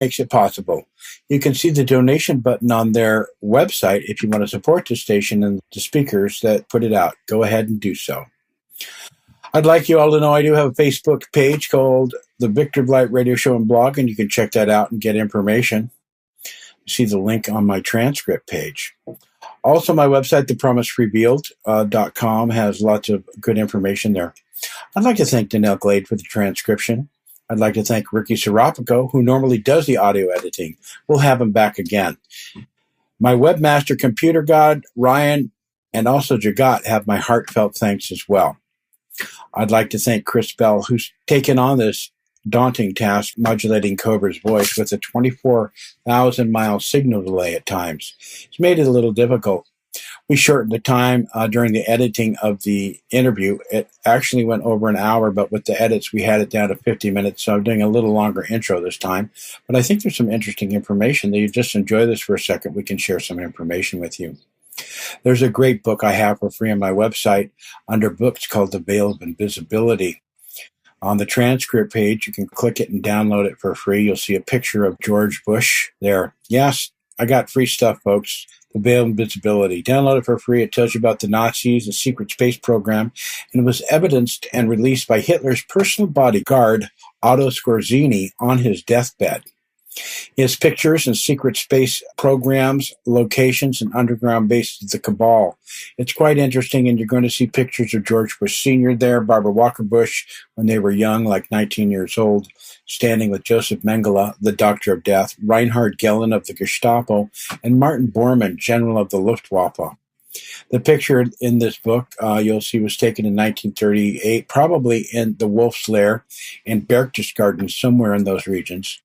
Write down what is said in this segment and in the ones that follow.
makes it possible. You can see the donation button on their website if you want to support the station and the speakers that put it out. Go ahead and do so. I'd like you all to know I do have a Facebook page called the Victor Blight Radio Show and Blog, and you can check that out and get information. See the link on my transcript page. Also, my website, thepromiserevealed.com, has lots of good information there. I'd like to thank Danelle Glade for the transcription. I'd like to thank Ricky Serapico, who normally does the audio editing. We'll have him back again. My webmaster, Computer God, Ryan, and also Jagat have my heartfelt thanks as well. I'd like to thank Chris Bell, who's taken on this daunting task, modulating Cobra's voice with a 24,000-mile signal delay at times. It's made it a little difficult. We shortened the time during the editing of the interview. It actually went over an hour, but with the edits, we had it down to 50 minutes, so I'm doing a little longer intro this time. But I think there's some interesting information that you just enjoy this for a second. We can share some information with you. There's a great book I have for free on my website under books called The Veil of Invisibility. On the transcript page, you can click it and download it for free. You'll see a picture of George Bush there. Yes, I got free stuff, folks. The Veil of Invisibility. Download it for free. It tells you about the Nazis, the secret space program, and it was evidenced and released by Hitler's personal bodyguard, Otto Skorzeny, on his deathbed. He has pictures and secret space programs, locations, and underground bases of the cabal. It's quite interesting, and you're going to see pictures of George Bush Sr. there, Barbara Walker Bush, when they were young, like 19 years old, standing with Joseph Mengele, the Doctor of Death, Reinhard Gehlen of the Gestapo, and Martin Bormann, General of the Luftwaffe. The picture in this book, you'll see, was taken in 1938, probably in the Wolf's Lair in Berchtesgaden, somewhere in those regions.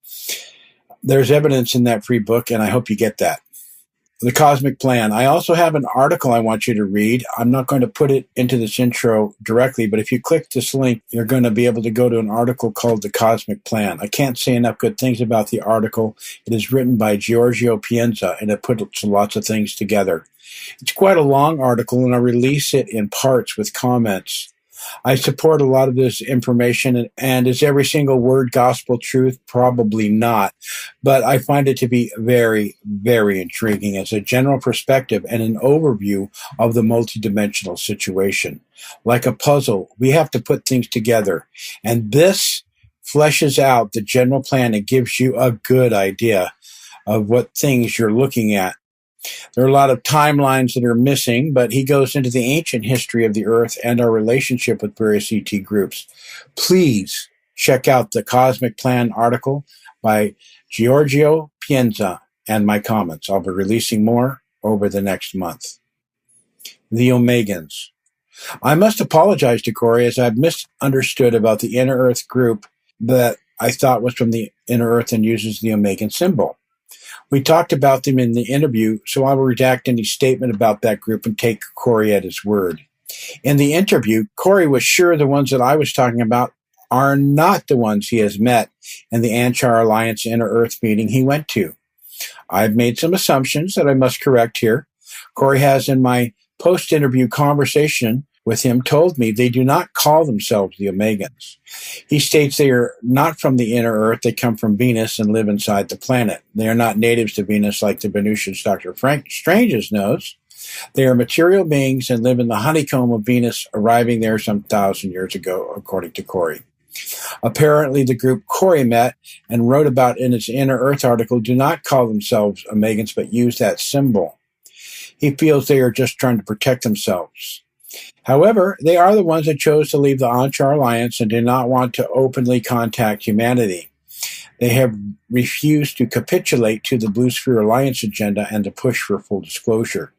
There's evidence in that free book, and I hope you get that. The Cosmic Plan. I also have an article I want you to read. I'm not going to put it into this intro directly, but if you click this link, you're going to be able to go to an article called The Cosmic Plan. I can't say enough good things about the article. It is written by Giorgio Pienza, and it puts lots of things together. It's quite a long article, and I release it in parts with comments. I support a lot of this information, and is every single word gospel truth? Probably not. But I find it to be very, very intriguing as a general perspective and an overview of the multidimensional situation. Like a puzzle, we have to put things together. And this fleshes out the general plan and gives you a good idea of what things you're looking at. There are a lot of timelines that are missing, but he goes into the ancient history of the Earth and our relationship with various ET groups. Please check out the Cosmic Plan article by Giorgio Pienza and my comments. I'll be releasing more over the next month. The Omegans. I must apologize to Corey as I've misunderstood about the Inner Earth group that I thought was from the Inner Earth and uses the Omegan symbol. We talked about them in the interview, so I will redact any statement about that group and take Corey at his word. In the interview, Corey was sure the ones that I was talking about are not the ones he has met in the Anchar Alliance Inner Earth meeting he went to. I've made some assumptions that I must correct here. Corey has, in my post-interview conversation with him, told me they do not call themselves the Omegans. He states they are not from the Inner Earth. They come from Venus and live inside the planet. They are not natives to Venus like the Venusians Dr. Frank Stranges knows. They are material beings and live in the honeycomb of Venus, arriving there some 1,000 years ago, according to Corey. Apparently, the group Corey met and wrote about in his Inner Earth article do not call themselves Omegans, but use that symbol. He feels they are just trying to protect themselves. However, they are the ones that chose to leave the Anchar Alliance and do not want to openly contact humanity. They have refused to capitulate to the Blue Sphere Alliance agenda and to push for full disclosure.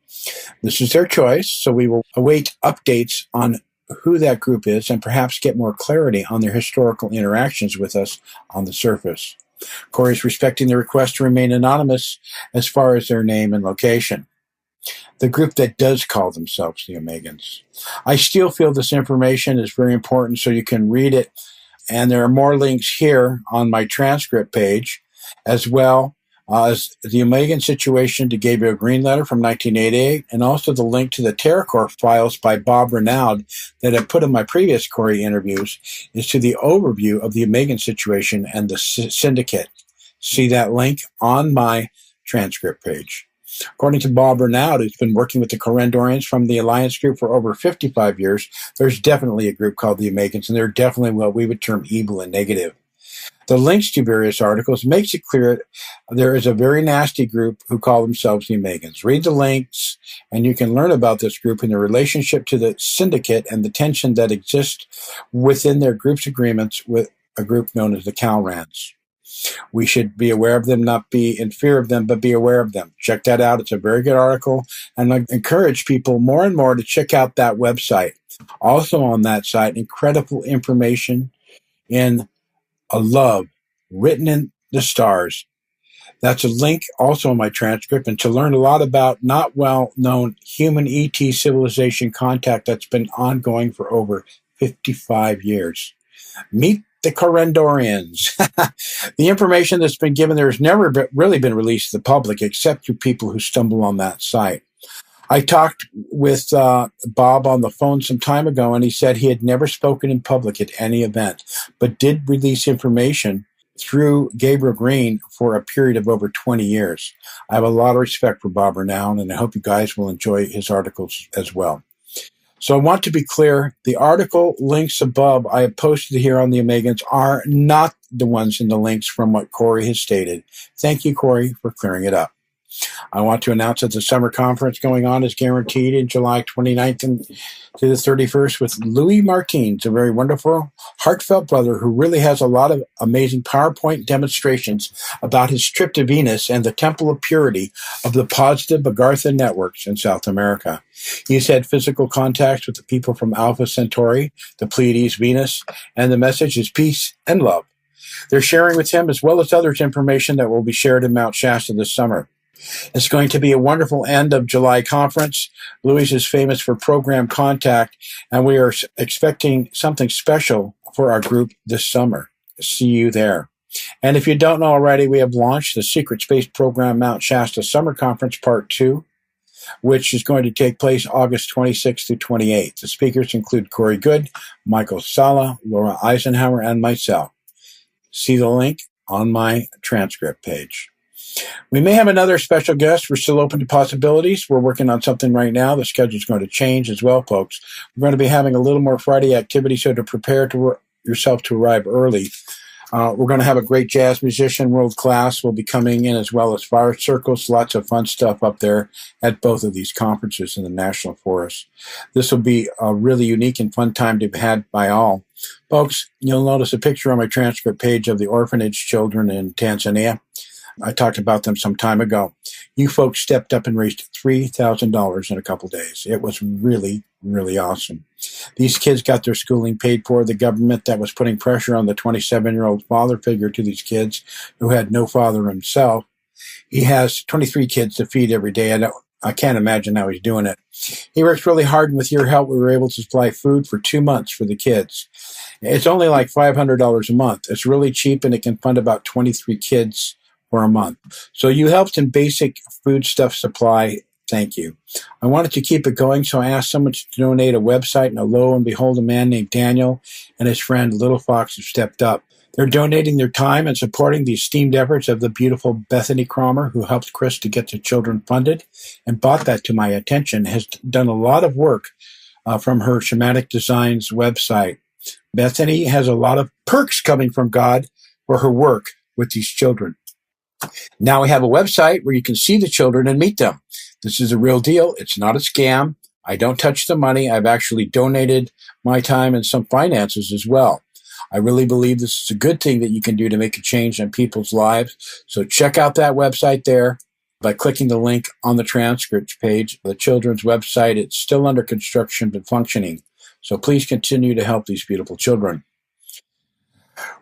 This is their choice, so we will await updates on who that group is and perhaps get more clarity on their historical interactions with us on the surface. Corey is respecting the request to remain anonymous as far as their name and location. The group that does call themselves the Omegans. I still feel this information is very important, so you can read it. And there are more links here on my transcript page, as well as the Omegan situation to Gabriel Green letter from 1988, and also the link to the TerraCore files by Bob Renaud that I put in my previous Corey interviews is to the overview of the Omegan situation and the syndicate. See that link on my transcript page. According to Bob Renaud, who's been working with the Corendorians from the Alliance Group for over 55 years, there's definitely a group called the Omegans, and they're definitely what we would term evil and negative. The links to various articles makes it clear there is a very nasty group who call themselves the Omegans. Read the links, and you can learn about this group and the relationship to the syndicate and the tension that exists within their group's agreements with a group known as the Calrans. We should be aware of them, not be in fear of them, but be aware of them. Check that out. It's a very good article. And I encourage people more and more to check out that website. Also on that site, incredible information in a love written in the stars. That's a link also in my transcript. And to learn a lot about not well-known human ET civilization contact that's been ongoing for over 55 years. Meet the Corendorians. The information that's been given there has never really been released to the public except to people who stumble on that site. I talked with Bob on the phone some time ago, and he said he had never spoken in public at any event, but did release information through Gabriel Green for a period of over 20 years. I have a lot of respect for Bob Renaud, and I hope you guys will enjoy his articles as well. So I want to be clear, the article links above I have posted here on the Omegans are not the ones in the links from what Corey has stated. Thank you, Corey, for clearing it up. I want to announce that the summer conference going on is guaranteed in July 29th to the 31st with Louis Martins, a very wonderful, heartfelt brother who really has a lot of amazing PowerPoint demonstrations about his trip to Venus and the Temple of Purity of the Positive Agartha networks in South America. He's had physical contacts with the people from Alpha Centauri, the Pleiades, Venus, and the message is peace and love. They're sharing with him as well as others information that will be shared in Mount Shasta this summer. It's going to be a wonderful end of July conference. Louis is famous for program contact, and we are expecting something special for our group this summer. See you there. And if you don't know already, we have launched the Secret Space Program Mount Shasta Summer Conference Part 2, which is going to take place August 26th through 28th. The speakers include Corey Goode, Michael Sala, Laura Eisenhower, and myself. See the link on my transcript page. We may have another special guest. We're still open to possibilities. We're working on something right now. The schedule is going to change as well, folks. We're going to be having a little more Friday activity, so to prepare to yourself to arrive early. We're going to have a great jazz musician, world class, will be coming in, as well as fire circles. Lots of fun stuff up there at both of these conferences in the National Forest. This will be a really unique and fun time to be had by all. Folks, you'll notice a picture on my transcript page of the orphanage children in Tanzania. I talked about them some time ago. You folks stepped up and raised $3,000 in a couple days. It was really, really awesome. These kids got their schooling paid for. The government that was putting pressure on the 27-year-old father figure to these kids who had no father himself. He has 23 kids to feed every day. I can't imagine how he's doing it. He works really hard, and with your help, we were able to supply food for 2 months for the kids. It's only like $500 a month. It's really cheap, and it can fund about 23 kids for a month. So you helped in basic foodstuff supply. Thank you. I wanted to keep it going, so I asked someone to donate a website, and lo and behold, a man named Daniel and his friend Little Fox have stepped up. They're donating their time and supporting the esteemed efforts of the beautiful Bethany Cromer, who helped Chris to get the children funded and brought that to my attention, has done a lot of work from her Shamanic Designs website. Bethany has a lot of perks coming from God for her work with these children. Now we have a website where you can see the children and meet them. This is a real deal. It's not a scam. I don't touch the money. I've actually donated my time and some finances as well. I really believe this is a good thing that you can do to make a change in people's lives. So check out that website there by clicking the link on the transcript page. The children's website, it's still under construction but functioning. So please continue to help these beautiful children.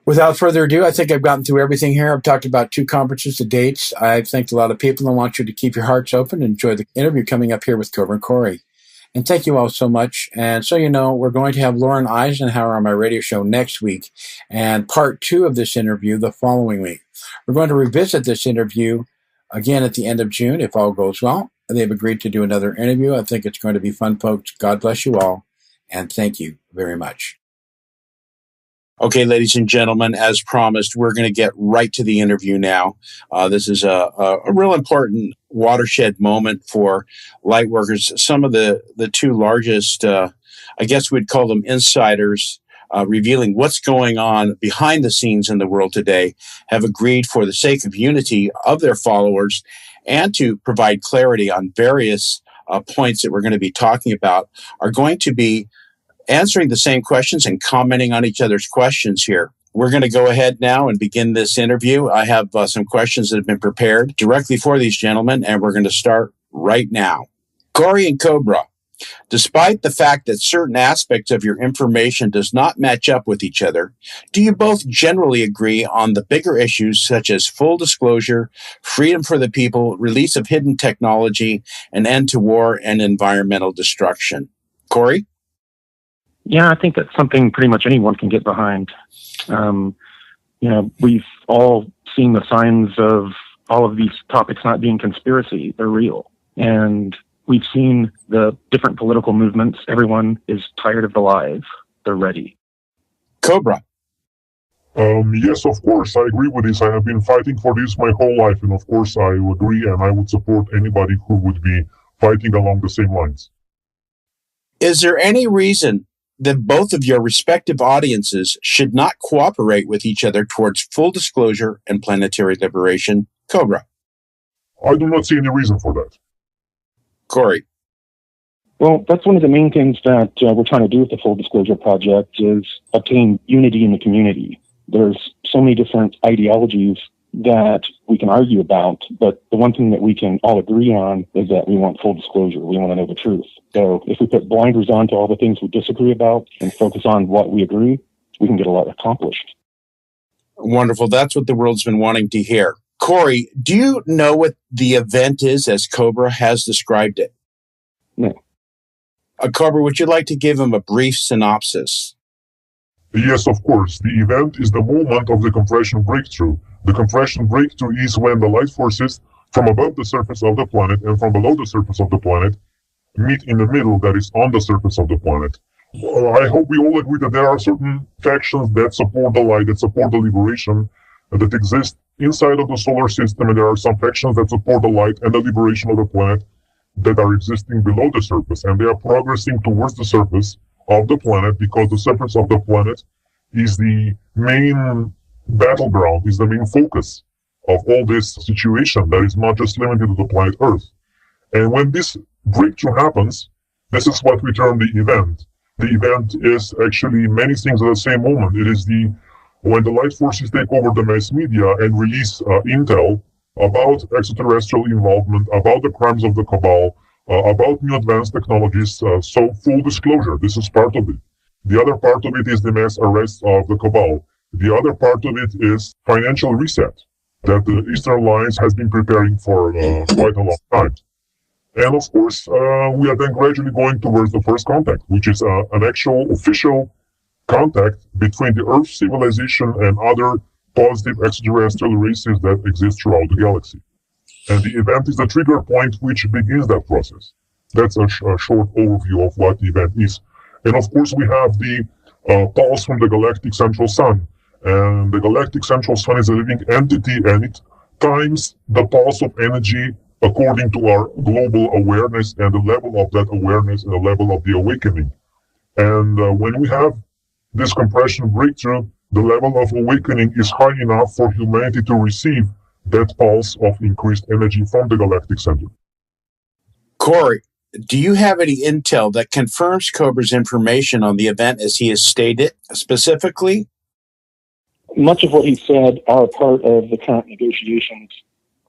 Without further ado, I think I've gotten through everything here. I've talked about 2 conferences, the dates. I've thanked a lot of people and want you to keep your hearts open and enjoy the interview coming up here with Cobra Corey. And thank you all so much. And so you know, we're going to have Lauren Eisenhower on my radio show next week and part 2 of this interview the following week. We're going to revisit this interview again at the end of June if all goes well. They've agreed to do another interview. I think it's going to be fun, folks. God bless you all. And thank you very much. Okay, ladies and gentlemen, as promised, we're going to get right to the interview now. This is a real important watershed moment for light workers. Some of the two largest, I guess we'd call them insiders, revealing what's going on behind the scenes in the world today, have agreed for the sake of unity of their followers and to provide clarity on various points that we're going to be talking about, are going to be answering the same questions and commenting on each other's questions here. We're going to go ahead now and begin this interview. I have some questions that have been prepared directly for these gentlemen, and we're going to start right now. Corey and Cobra, despite the fact that certain aspects of your information does not match up with each other, do you both generally agree on the bigger issues such as full disclosure, freedom for the people, release of hidden technology, and end to war and environmental destruction? Corey? Yeah, I think that's something pretty much anyone can get behind. We've all seen the signs of all of these topics not being conspiracy. They're real. And we've seen the different political movements. Everyone is tired of the lies. They're ready. Cobra. Yes, of course, I agree with this. I have been fighting for this my whole life. And of course, I agree and I would support anybody who would be fighting along the same lines. Is there any reason that both of your respective audiences should not cooperate with each other towards full disclosure and planetary liberation? Cobra. I do not see any reason for that. Corey. Well, that's one of the main things that we're trying to do with the Full Disclosure Project is obtain unity in the community. There's so many different ideologies that we can argue about, but the one thing that we can all agree on is that we want full disclosure. We want to know the truth. So if we put blinders on to all the things we disagree about and focus on what we agree, we can get a lot accomplished. Wonderful. That's what the world's been wanting to hear. Corey, do you know what the event is as Cobra has described it? No. Cobra, would you like to give him a brief synopsis? Yes, of course. The event is the moment of the compression breakthrough. The compression breakthrough is when the light forces from above the surface of the planet and from below the surface of the planet meet in the middle, that is on the surface of the planet. I hope we all agree that there are certain factions that support the light, that support the liberation, that exist inside of the solar system, and there are some factions that support the light and the liberation of the planet that are existing below the surface, and they are progressing towards the surface of the planet because the surface of the planet is the main battleground, is the main focus of all this situation that is not just limited to the planet Earth. And when this breakthrough happens, this is what we term the event. The event is actually many things at the same moment. It is when the light forces take over the mass media and release intel about extraterrestrial involvement, about the crimes of the cabal, about new advanced technologies. So full disclosure, this is part of it. The other part of it is the mass arrest of the cabal. The other part of it is financial reset that the Eastern Alliance has been preparing for quite a long time. And of course, we are then gradually going towards the first contact, which is an actual official contact between the Earth civilization and other positive extraterrestrial races that exist throughout the galaxy. And the event is the trigger point which begins that process. That's a short overview of what the event is. And of course, we have the pulse from the galactic central sun. And the galactic central sun is a living entity, and it times the pulse of energy according to our global awareness and the level of that awareness and the level of the awakening. And when we have this compression breakthrough, the level of awakening is high enough for humanity to receive that pulse of increased energy from the galactic center. Corey, do you have any intel that confirms Cobra's information on the event as he has stated specifically? Much of what he said are part of the current negotiations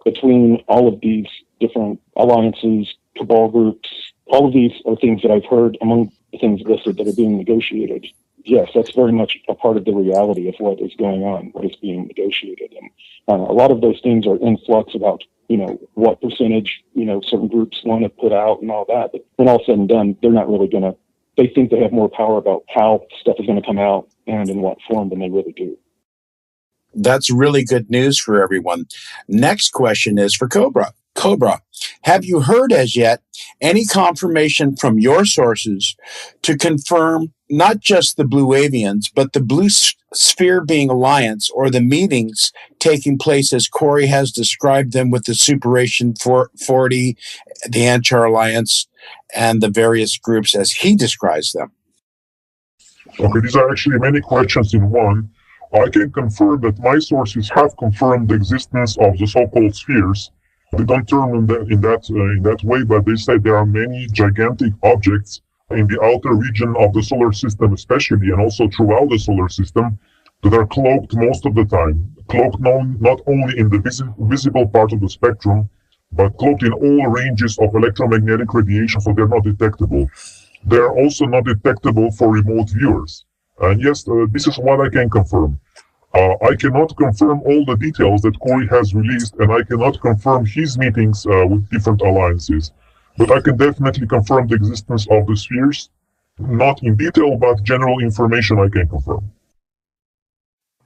between all of these different alliances, cabal groups. All of these are things that I've heard among the things listed that are being negotiated. Yes, that's very much a part of the reality of what is going on, what is being negotiated. And a lot of those things are in flux about, what percentage, certain groups want to put out and all that. But when all said and done, they're not really they think they have more power about how stuff is going to come out and in what form than they really do. That's really good news for everyone. Next question is for Cobra. Cobra, have you heard as yet any confirmation from your sources to confirm not just the Blue Avians, but the Blue Sphere Being Alliance or the meetings taking place as Corey has described them with the Superation 40, the Anchar Alliance, and the various groups as he describes them? Okay, these are actually many questions in one. I can confirm that my sources have confirmed the existence of the so-called spheres. They don't term in that way, but they say there are many gigantic objects in the outer region of the solar system especially, and also throughout the solar system, that are cloaked most of the time. Cloaked not only in the visible part of the spectrum, but cloaked in all ranges of electromagnetic radiation, so they're not detectable. They're also not detectable for remote viewers. And yes, this is what I can confirm. I cannot confirm all the details that Corey has released, and I cannot confirm his meetings with different alliances. But I can definitely confirm the existence of the spheres. Not in detail, but general information I can confirm.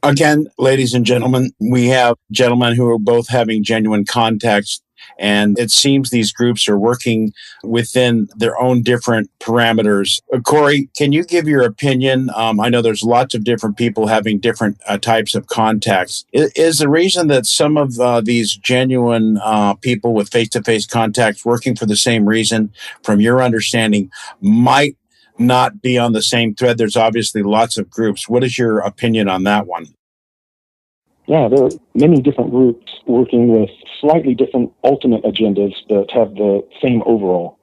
Again, ladies and gentlemen, we have gentlemen who are both having genuine contacts, and it seems these groups are working within their own different parameters. Corey, can you give your opinion? I know there's lots of different people having different types of contacts. Is the reason that some of these genuine people with face-to-face contacts working for the same reason, from your understanding, might not be on the same thread? There's obviously lots of groups. What is your opinion on that one? Yeah, there are many different groups working with slightly different ultimate agendas that have the same overall,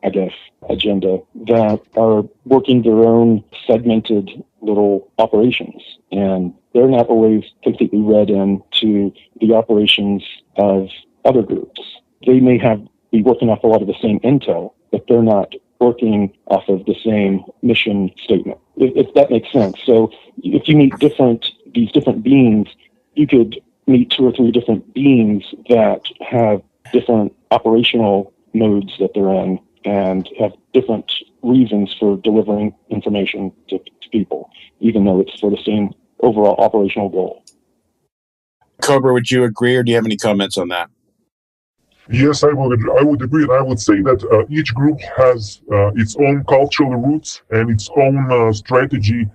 agenda, that are working their own segmented little operations. And they're not always completely read into the operations of other groups. They may be working off a lot of the same intel, but they're not working off of the same mission statement, if that makes sense. So if you meet these different beings, you could meet 2 or 3 different beings that have different operational modes that they're in and have different reasons for delivering information to people, even though it's for the same overall operational goal. Cobra, would you agree, or do you have any comments on that? Yes, I would agree. And I would say that each group has its own cultural roots and its own strategy.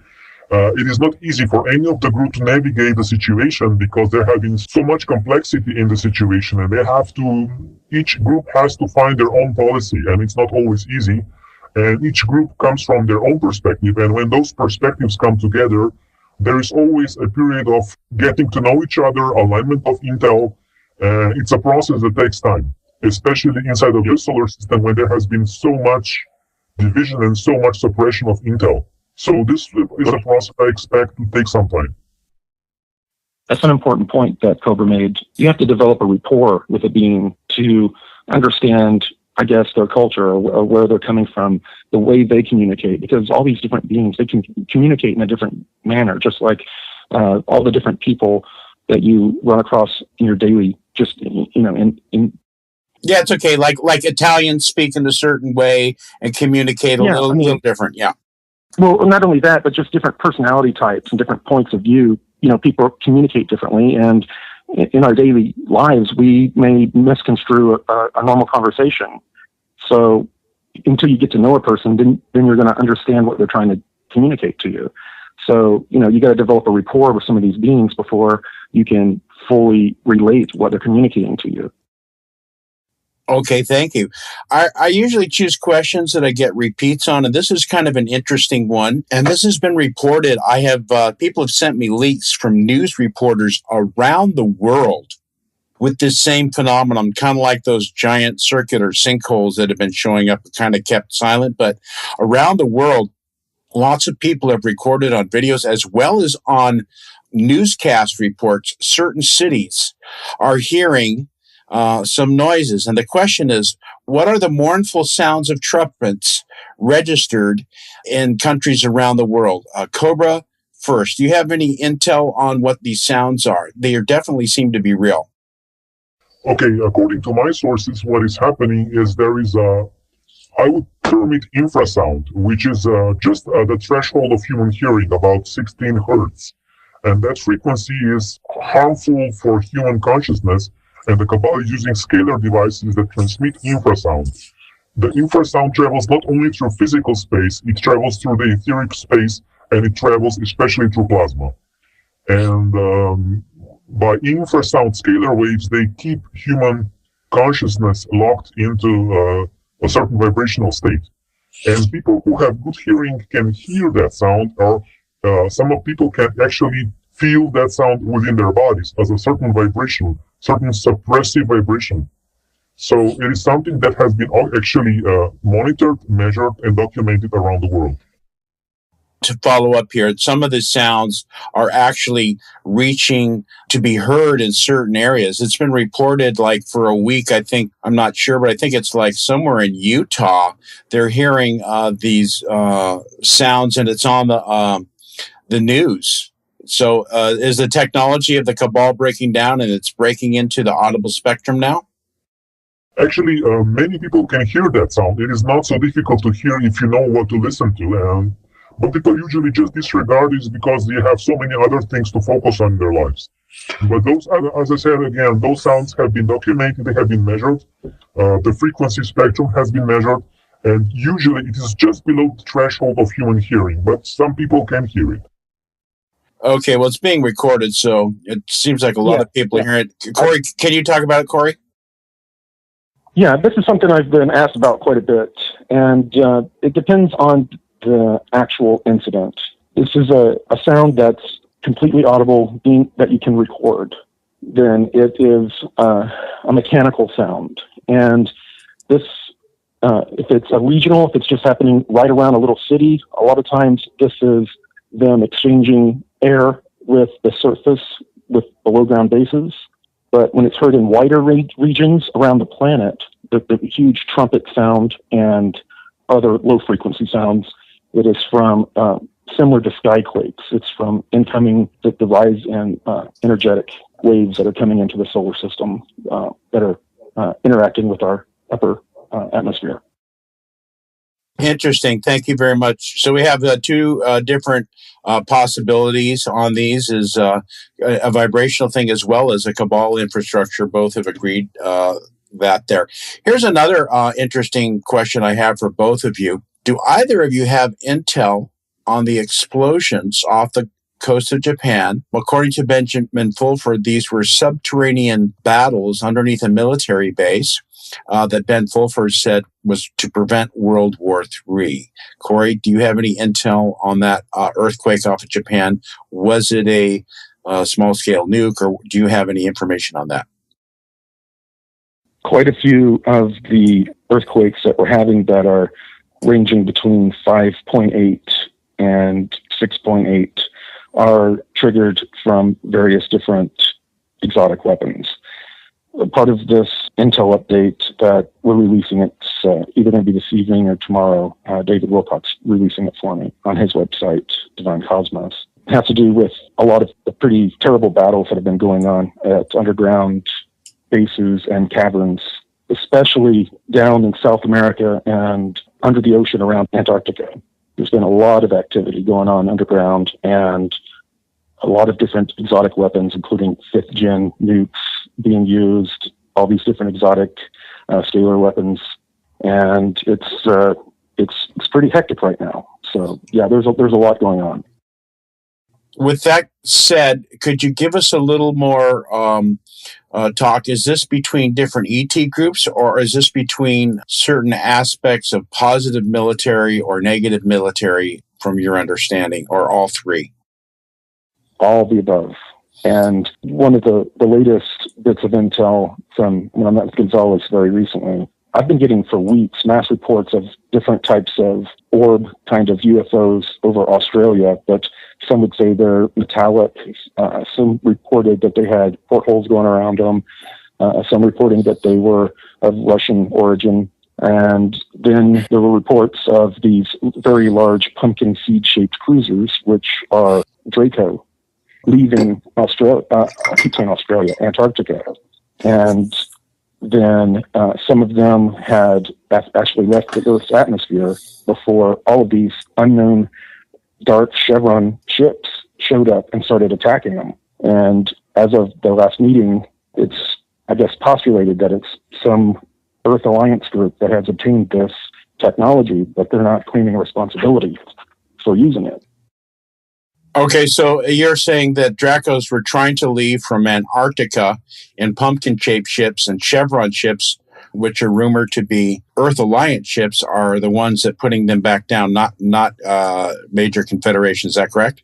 It is not easy for any of the group to navigate the situation because there have been so much complexity in the situation, and each group has to find their own policy, and it's not always easy. And each group comes from their own perspective, and when those perspectives come together, there is always a period of getting to know each other, alignment of intel. It's a process that takes time, especially inside of the solar system when there has been so much division and so much suppression of intel. So this is a process I expect to take some time. That's an important point that Cobra made. You have to develop a rapport with a being to understand, their culture or where they're coming from, the way they communicate, because all these different beings, they can communicate in a different manner, just like all the different people that you run across in your daily, Yeah, it's okay. Like Italians speak in a certain way and communicate a little different. Yeah. Well, not only that, but just different personality types and different points of view. People communicate differently, and in our daily lives, we may misconstrue a normal conversation. So until you get to know a person, then you're going to understand what they're trying to communicate to you. So, you got to develop a rapport with some of these beings before you can fully relate what they're communicating to you. Okay, thank you. I usually choose questions that I get repeats on, and this is kind of an interesting one. And this has been reported. I have people have sent me leaks from news reporters around the world with this same phenomenon, kind of like those giant circular sinkholes that have been showing up, kind of kept silent. But around the world, lots of people have recorded on videos as well as on newscast reports. Certain cities are hearing some noises. And the question is, what are the mournful sounds of trumpets registered in countries around the world? Cobra, first, do you have any intel on what these sounds are? They definitely seem to be real. Okay, according to my sources, what is happening is there is I would term it infrasound, which is just the threshold of human hearing, about 16 hertz. And that frequency is harmful for human consciousness. And the Cabal is using scalar devices that transmit infrasound. The infrasound travels not only through physical space, it travels through the etheric space, and it travels especially through plasma. And by infrasound scalar waves, they keep human consciousness locked into a certain vibrational state. And people who have good hearing can hear that sound, or some of people can actually feel that sound within their bodies as a certain vibration, certain suppressive vibration. So it is something that has been actually monitored, measured, and documented around the world. To follow up here, some of the sounds are actually reaching to be heard in certain areas. It's been reported like for a week, I think, I'm not sure, but I think it's like somewhere in Utah, they're hearing these sounds, and it's on the news. So is the technology of the Cabal breaking down, and it's breaking into the audible spectrum now? Actually, many people can hear that sound. It is not so difficult to hear if you know what to listen to. But people usually just disregard it because they have so many other things to focus on in their lives. But those, as I said again, those sounds have been documented, they have been measured. The frequency spectrum has been measured, and usually it is just below the threshold of human hearing, but some people can hear it. Okay, well, it's being recorded, so it seems like a lot of people hear it. Corey, can you talk about it, Corey? Yeah, this is something I've been asked about quite a bit, and it depends on the actual incident. This is a sound that's completely audible, that you can record. Then it is a mechanical sound. And this, if it's a regional, if it's just happening right around a little city, a lot of times this is them exchanging air with the surface with below ground bases. But when it's heard in wider regions around the planet, the huge trumpet sound and other low frequency sounds, it is from similar to skyquakes. It's from incoming, the rise in energetic waves that are coming into the solar system that are interacting with our upper atmosphere. Interesting. Thank you very much. So we have two different possibilities on these, is a vibrational thing as well as a Cabal infrastructure. Both have agreed that there. Here's another interesting question I have for both of you. Do either of you have intel on the explosions off the coast of Japan? According to Benjamin Fulford, these were subterranean battles underneath a military base that Ben Fulford said was to prevent World War III. Corey, do you have any intel on that earthquake off of Japan? Was it a small-scale nuke, or do you have any information on that? Quite a few of the earthquakes that we're having that are ranging between 5.8 and 6.8 are triggered from various different exotic weapons. Part of this intel update that we're releasing, it's either going to be this evening or tomorrow. David Wilcock's releasing it for me on his website, Divine Cosmos. It has to do with a lot of the pretty terrible battles that have been going on at underground bases and caverns, especially down in South America and under the ocean around Antarctica. There's been a lot of activity going on underground and a lot of different exotic weapons, including 5th gen nukes being used, all these different exotic scalar weapons. And it's pretty hectic right now. So yeah, there's a lot going on. With that said, could you give us a little more talk? Is this between different ET groups, or is this between certain aspects of positive military or negative military from your understanding, or all three? All the above. And one of the latest bits of intel from when I met with Gonzalez very recently, I've been getting for weeks mass reports of different types of orb kind of UFOs over Australia, but some would say they're metallic. Some reported that they had portholes going around them. Some reporting that they were of Russian origin. And then there were reports of these very large pumpkin seed-shaped cruisers, which are Draco, leaving Australia, I keep saying Australia, Antarctica. And then some of them had actually left the Earth's atmosphere before all of these unknown dark chevron ships showed up and started attacking them. And as of the last meeting, it's I guess, postulated that it's some Earth Alliance group that has obtained this technology, but they're not claiming responsibility for using it. Okay, so you're saying that Dracos were trying to leave from Antarctica in pumpkin-shaped ships, and Chevron ships, which are rumored to be Earth Alliance ships, are the ones that putting them back down, not major Confederation. Is that correct?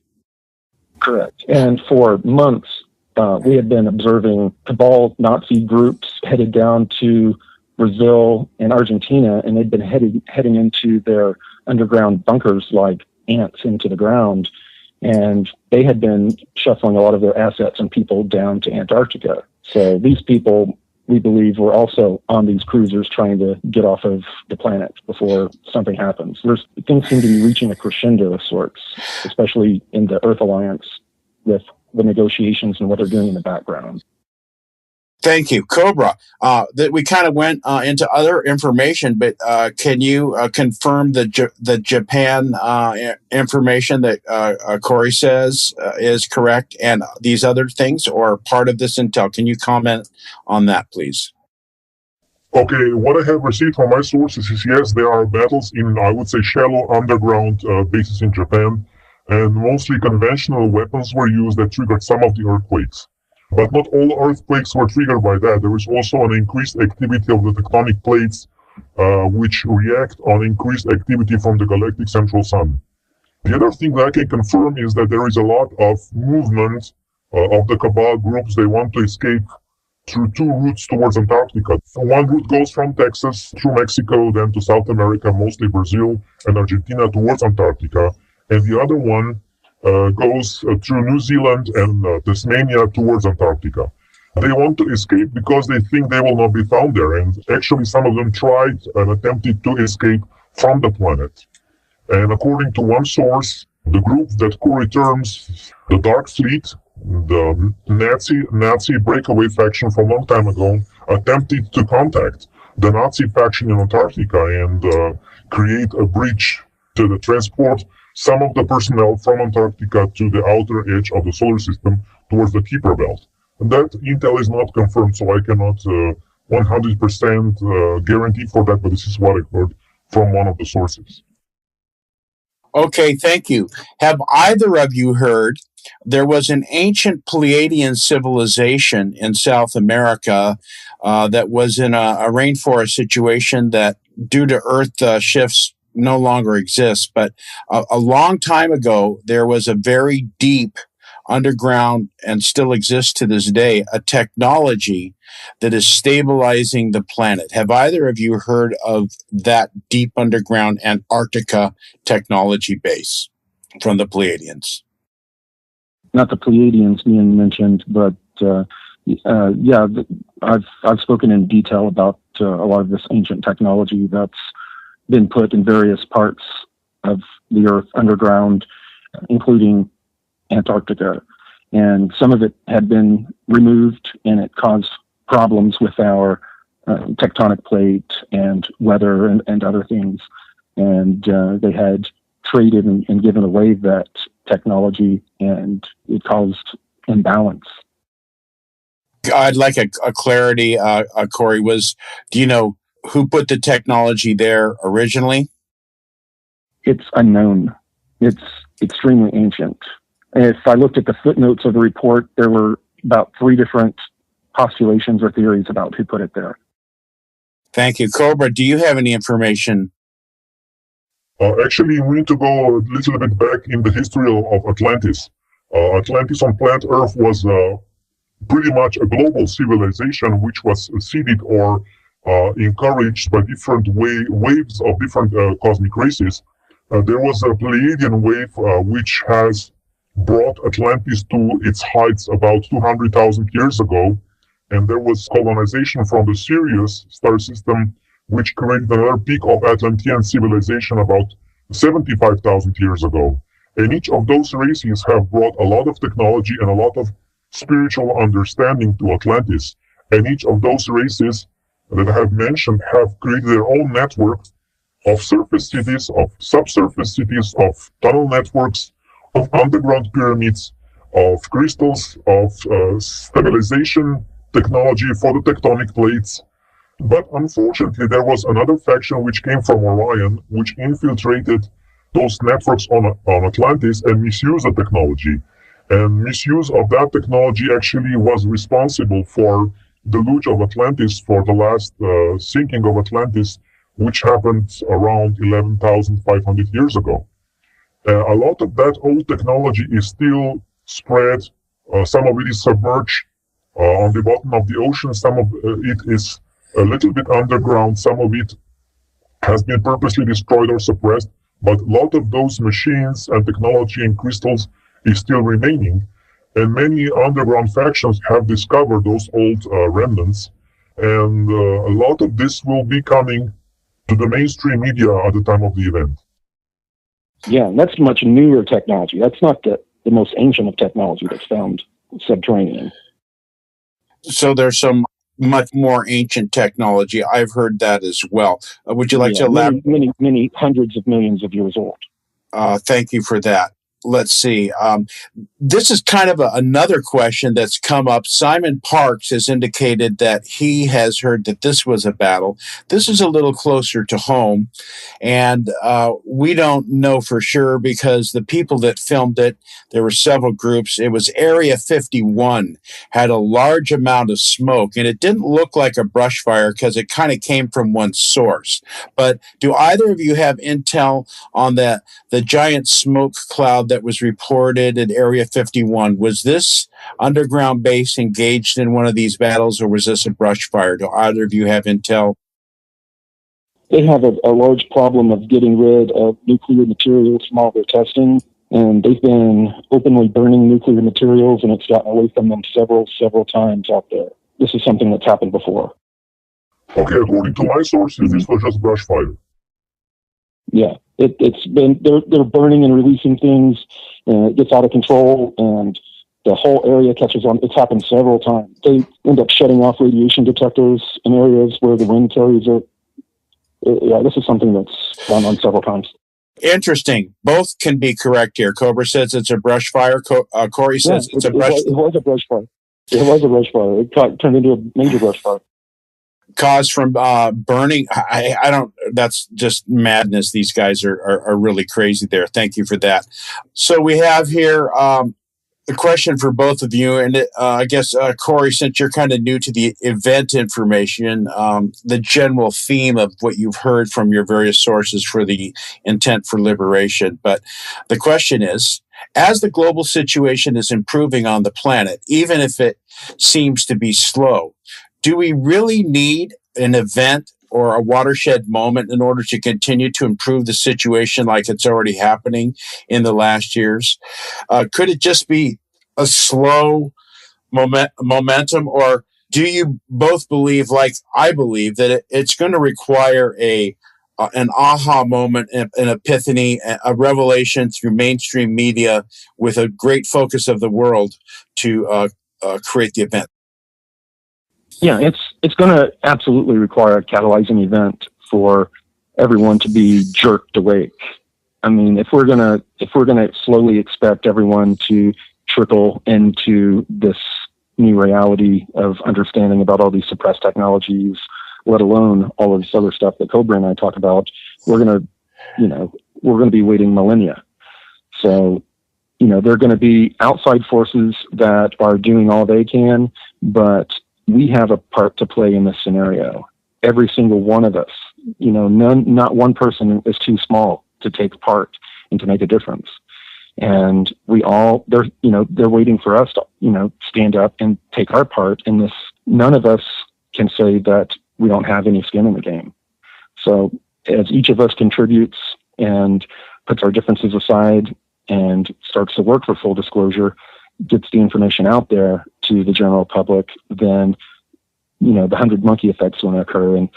Correct. And for months, we had been observing cabal Nazi groups headed down to Brazil and Argentina, and they'd been heading into their underground bunkers like ants into the ground. And they had been shuffling a lot of their assets and people down to Antarctica. So these people, we believe, were also on these cruisers trying to get off of the planet before something happens. Things seem to be reaching a crescendo of sorts, especially in the Earth Alliance with the negotiations and what they're doing in the background. Thank you, Cobra. That we kind of went into other information, but can you confirm the Japan information that Corey says is correct, and these other things, or part of this intel? Can you comment on that, please? Okay, what I have received from my sources is, yes, there are battles in, I would say, shallow underground bases in Japan, and mostly conventional weapons were used that triggered some of the earthquakes. But not all earthquakes were triggered by that. There is also an increased activity of the tectonic plates, which react on increased activity from the galactic central sun. The other thing that I can confirm is that there is a lot of movement of the cabal groups. They want to escape through two routes towards Antarctica. One route goes from Texas through Mexico, then to South America, mostly Brazil and Argentina, towards Antarctica. And the other one goes through New Zealand and Tasmania towards Antarctica. They want to escape because they think they will not be found there. And actually, some of them tried and attempted to escape from the planet. And according to one source, the group that Corey terms the Dark Fleet, the Nazi breakaway faction from a long time ago, attempted to contact the Nazi faction in Antarctica and create a bridge to transport some of the personnel from Antarctica to the outer edge of the solar system towards the Kuiper belt. And that intel is not confirmed, so I cannot 100% guarantee for that, but this is what I heard from one of the sources. Okay, thank you. Have either of you heard there was an ancient Pleiadian civilization in South America that was in a rainforest situation that, due to Earth shifts, no longer exists, but a long time ago, there was a very deep underground, and still exists to this day, a technology that is stabilizing the planet. Have either of you heard of that deep underground Antarctica technology base from the Pleiadians? Not the Pleiadians being mentioned, but yeah, I've spoken in detail about a lot of this ancient technology that's been put in various parts of the Earth underground, including Antarctica. And some of it had been removed, and it caused problems with our tectonic plate and weather and other things. And they had traded and given away that technology, and it caused imbalance. I'd like a clarity, Corey, do you know who put the technology there originally? It's unknown. It's extremely ancient. If I looked at the footnotes of the report, there were about 3 different postulations or theories about who put it there. Thank you. Cobra, do you have any information? Actually, we need to go a little bit back in the history of Atlantis. Atlantis on planet Earth was pretty much a global civilization which was seeded or encouraged by different waves of different cosmic races. There was a Pleiadian wave which has brought Atlantis to its heights about 200,000 years ago, and there was colonization from the Sirius star system, which created another peak of Atlantean civilization about 75,000 years ago. And each of those races have brought a lot of technology and a lot of spiritual understanding to Atlantis. And each of those races that I have mentioned have created their own network of surface cities, of subsurface cities, of tunnel networks, of underground pyramids, of crystals, of stabilization technology for the tectonic plates. But unfortunately, there was another faction which came from Orion, which infiltrated those networks on Atlantis and misused the technology. And misuse of that technology actually was responsible for the deluge of Atlantis, for the last sinking of Atlantis, which happened around 11,500 years ago. A lot of that old technology is still spread. Some of it is submerged on the bottom of the ocean. Some of it is a little bit underground. Some of it has been purposely destroyed or suppressed. But a lot of those machines and technology and crystals is still remaining. And many underground factions have discovered those old remnants. And a lot of this will be coming to the mainstream media at the time of the event. Yeah, and that's much newer technology. That's not the most ancient of technology that's found subterranean. So there's some much more ancient technology. I've heard that as well. Would you like to elaborate? Many hundreds of millions of years old. Thank you for that. Let's see. This is kind of another question that's come up. Simon Parks has indicated that he has heard that this was a battle. This is a little closer to home, and we don't know for sure because the people that filmed it, there were several groups. It was Area 51, had a large amount of smoke, and it didn't look like a brush fire because it kind of came from one source. But do either of you have intel on the giant smoke cloud that was reported at Area 51? Was this underground base engaged in one of these battles, or was this a brush fire? Do either of you have intel? They have a large problem of getting rid of nuclear materials from all their testing, and they've been openly burning nuclear materials, and it's gotten away from them several times out there. This is something that's happened before. Okay, according to my sources, this was just brush fire. Yeah, it's been they're burning and releasing things, and it gets out of control, and the whole area catches on. It's happened several times. They end up shutting off radiation detectors in areas where the wind carries it. Yeah, this is something that's gone on several times. Interesting. Both can be correct here. Cobra says it's a brush fire. Corey says it's a brush fire. It was a brush fire. It was a brush fire. It turned into a major brush fire. Caused from burning. I don't, that's just madness. These guys are really crazy there. Thank you for that. So we have here a question for both of you. And I guess, Corey, since you're kind of new to the event information, the general theme of what you've heard from your various sources for the intent for liberation. But the question is, as the global situation is improving on the planet, even if it seems to be slow, do we really need an event or a watershed moment in order to continue to improve the situation like it's already happening in the last years? Could it just be a slow momentum, or do you both believe, like I believe, that it's going to require an aha moment, an epiphany, a revelation through mainstream media with a great focus of the world to create the event? Yeah, it's going to absolutely require a catalyzing event for everyone to be jerked awake. I mean, if we're gonna slowly expect everyone to trickle into this new reality of understanding about all these suppressed technologies, let alone all of this other stuff that Cobra and I talk about, we're gonna be waiting millennia. So, there are going to be outside forces that are doing all they can, but we have a part to play in this scenario. Every single one of us, not one person is too small to take part and to make a difference. And they're waiting for us to, stand up and take our part in this. None of us can say that we don't have any skin in the game. So as each of us contributes and puts our differences aside and starts to work for full disclosure, gets the information out there to the general public, then, the 100 monkey effect's going to occur. And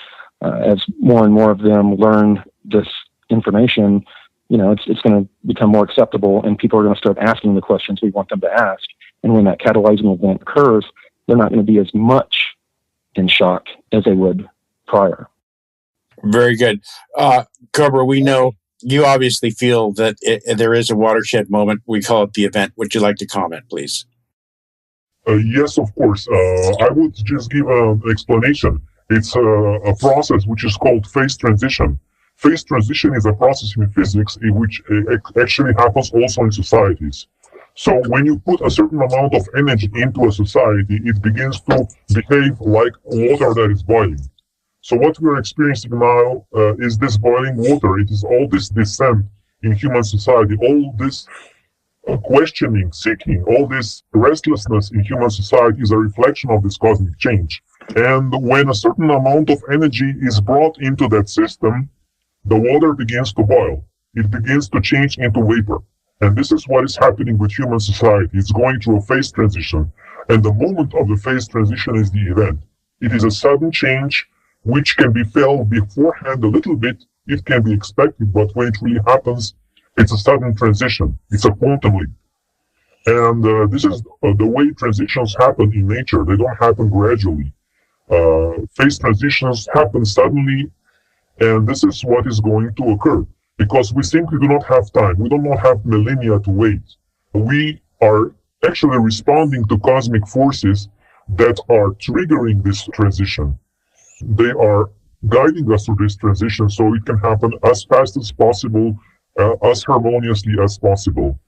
as more and more of them learn this information, it's going to become more acceptable, and people are going to start asking the questions we want them to ask. And when that catalyzing event occurs, they're not going to be as much in shock as they would prior. Very good. Cobra, we know you obviously feel that there is a watershed moment. We call it the event. Would you like to comment, please? Yes, of course. I would just give an explanation. It's a process which is called phase transition. Phase transition is a process in physics in which actually happens also in societies. So when you put a certain amount of energy into a society, it begins to behave like water that is boiling. So what we are experiencing now is this boiling water. It is all this descent in human society, all this questioning, seeking, all this restlessness in human society is a reflection of this cosmic change. And when a certain amount of energy is brought into that system, the water begins to boil. It begins to change into vapor. And this is what is happening with human society. It's going through a phase transition. And the moment of the phase transition is the event. It is a sudden change which can be felt beforehand a little bit. It can be expected, but when it really happens, it's a sudden transition. It's a quantum leap. And this is the way transitions happen in nature. They don't happen gradually. Phase transitions happen suddenly, and this is what is going to occur because we simply do not have time. We do not have millennia to wait. We are actually responding to cosmic forces that are triggering this transition. They are guiding us through this transition so it can happen as fast as possible, as harmoniously as possible.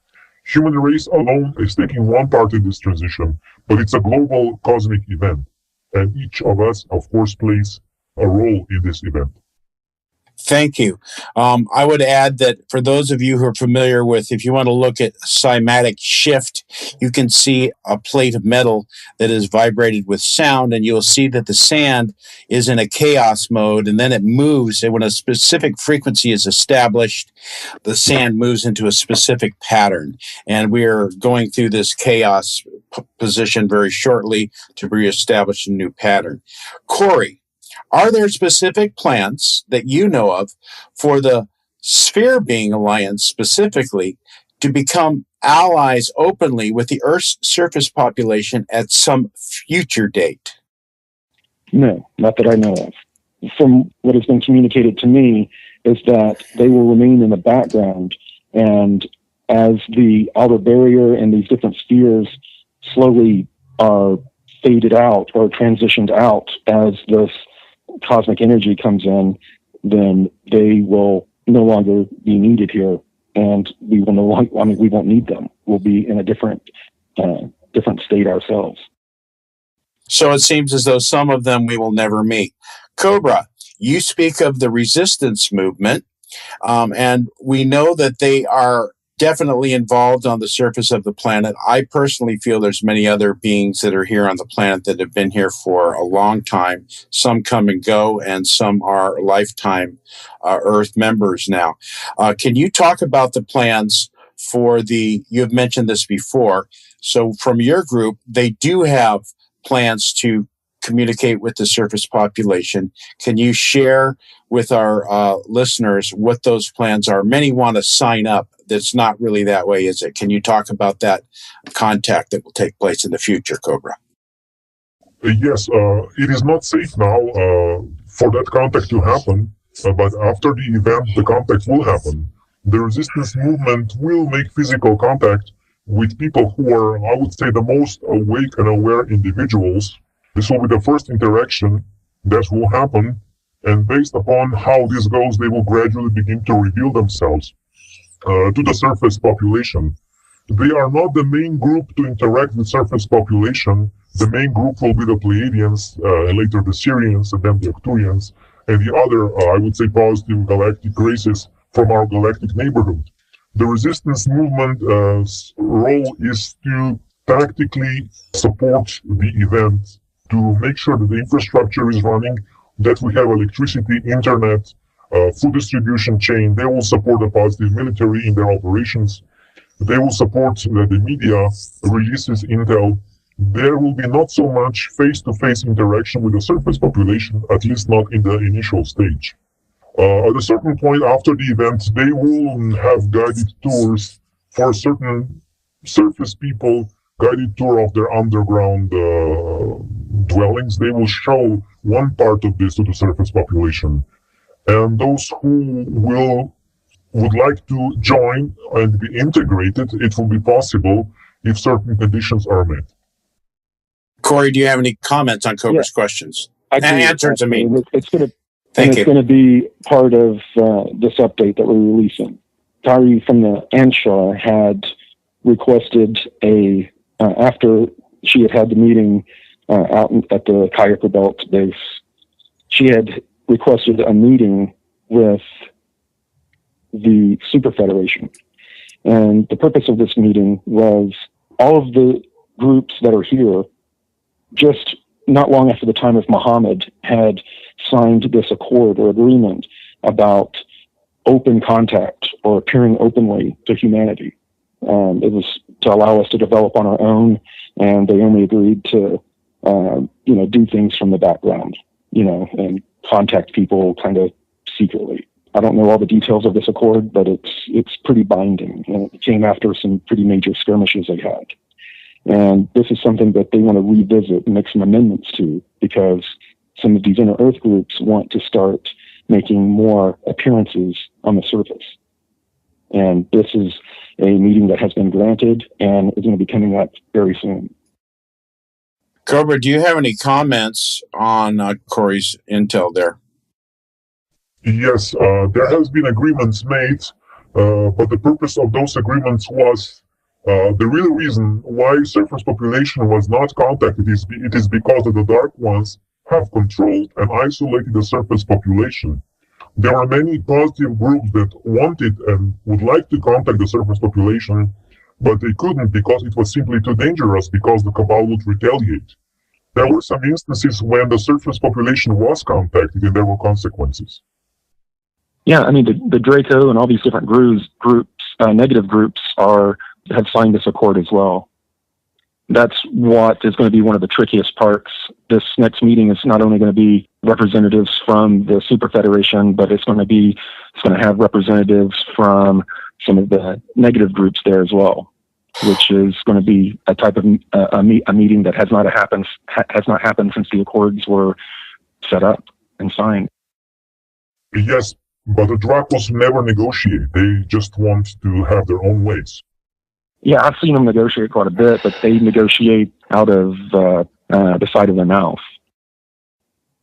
Human race alone is taking one part in this transition, but it's a global cosmic event. And each of us, of course, plays a role in this event. Thank you. I would add that for those of you who are familiar with, if you want to look at cymatic shift, you can see a plate of metal that is vibrated with sound, and you'll see that the sand is in a chaos mode, and then it moves. And when a specific frequency is established, the sand moves into a specific pattern. And we're going through this chaos position very shortly to reestablish a new pattern. Corey, are there specific plans that you know of for the Sphere Being Alliance specifically to become allies openly with the Earth's surface population at some future date? No, not that I know of. From what has been communicated to me is that they will remain in the background, and as the outer barrier and these different spheres slowly are faded out or transitioned out as this cosmic energy comes in, then they will no longer be needed here, and we will no longer. I mean, we won't need them. We'll be in a different state ourselves. So it seems as though some of them we will never meet. Cobra, you speak of the resistance movement, and we know that they are definitely involved on the surface of the planet. I personally feel there's many other beings that are here on the planet that have been here for a long time. Some come and go, and some are lifetime Earth members now. Can you talk about the plans for you've mentioned this before, so from your group, they do have plans to communicate with the surface population. Can you share with our listeners what those plans are? Many want to sign up. That's not really that way, is it? Can you talk about that contact that will take place in the future, Cobra? Yes, it is not safe now for that contact to happen, but after the event, the contact will happen. The resistance movement will make physical contact with people who are, I would say, the most awake and aware individuals. This will be the first interaction that will happen, and based upon how this goes, they will gradually begin to reveal themselves to the surface population. They are not the main group to interact with surface population. The main group will be the Pleiadians, later the Sirians, and then the Arcturians, and the other, I would say, positive galactic races from our galactic neighborhood. The resistance movement's role is to tactically support the event, to make sure that the infrastructure is running, that we have electricity, internet, food distribution chain. They will support the positive military in their operations. They will support the media releases intel. There will be not so much face-to-face interaction with the surface population, at least not in the initial stage. At a certain point after the event, they will have guided tours for certain surface people, guided tour of their underground dwellings. They will show one part of this to the surface population. And those who would like to join and be integrated, it will be possible if certain conditions are met. Corey, do you have any comments on Cobra's questions? I do. Answers, I mean. It's going to Thank you. going to be part of this update that we're releasing. Kari from the Anshar had requested after she had the meeting out at the Kayaker Belt base, she had requested a meeting with the Super Federation. And the purpose of this meeting was all of the groups that are here, just not long after the time of Muhammad, had signed this accord or agreement about open contact or appearing openly to humanity. It was to allow us to develop on our own, and they only agreed to, do things from the background, and contact people kind of secretly. I don't know all the details of this accord, but it's pretty binding, and it came after some pretty major skirmishes they had. And this is something that they want to revisit and make some amendments to, because some of these inner Earth groups want to start making more appearances on the surface. And this is a meeting that has been granted and is going to be coming up very soon. Cobra, do you have any comments on Corey's intel there? Yes, there has been agreements made, but the purpose of those agreements was the real reason why surface population was not contacted it is because the Dark Ones have controlled and isolated the surface population. There are many positive groups that wanted and would like to contact the surface population, but they couldn't because it was simply too dangerous, because the Cabal would retaliate. There were some instances when the surface population was contacted and there were consequences. Yeah, I mean, the Draco and all these different groups, negative groups, have signed this accord as well. That's what is going to be one of the trickiest parts. This next meeting is not only going to be representatives from the Super Federation, but it's going to have representatives from some of the negative groups there as well, which is going to be a type of a meeting that has not happened since the accords were set up and signed. Yes, but the Dracos never negotiate. They just want to have their own ways. Yeah, I've seen them negotiate quite a bit, but they negotiate out of the side of their mouth.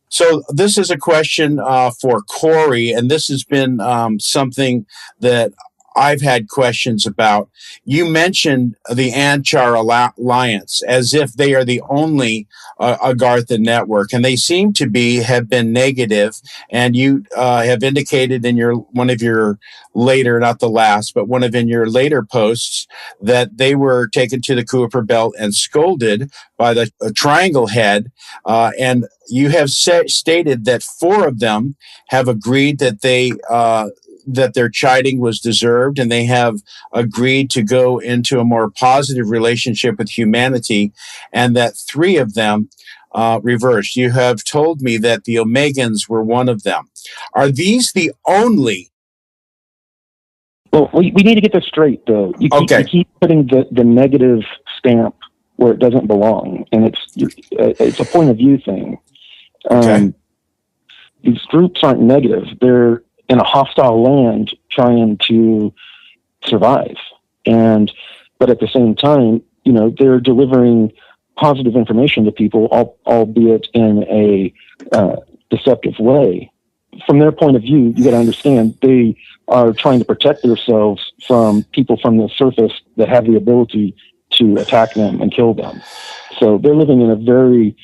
So this is a question for Corey, and this has been something that I've had questions about. You mentioned the Anchar Alliance as if they are the only Agartha network, and they seem to have been negative. And you have indicated in one of your later, not the last, but one of your later posts, that they were taken to the Kuiper Belt and scolded by the Triangle Head, and you have stated that 4 of them have agreed that that their chiding was deserved, and they have agreed to go into a more positive relationship with humanity, and that 3 of them reversed. You have told me that the Omegans were one of them. Are these the only? Well, we need to get this straight, though. You keep putting the negative stamp where it doesn't belong, and it's a point of view thing. These groups aren't negative. They're in a hostile land trying to survive. But at the same time, they're delivering positive information to people, albeit in a deceptive way. From their point of view, you got to understand they are trying to protect themselves from people from the surface that have the ability to attack them and kill them. So they're living in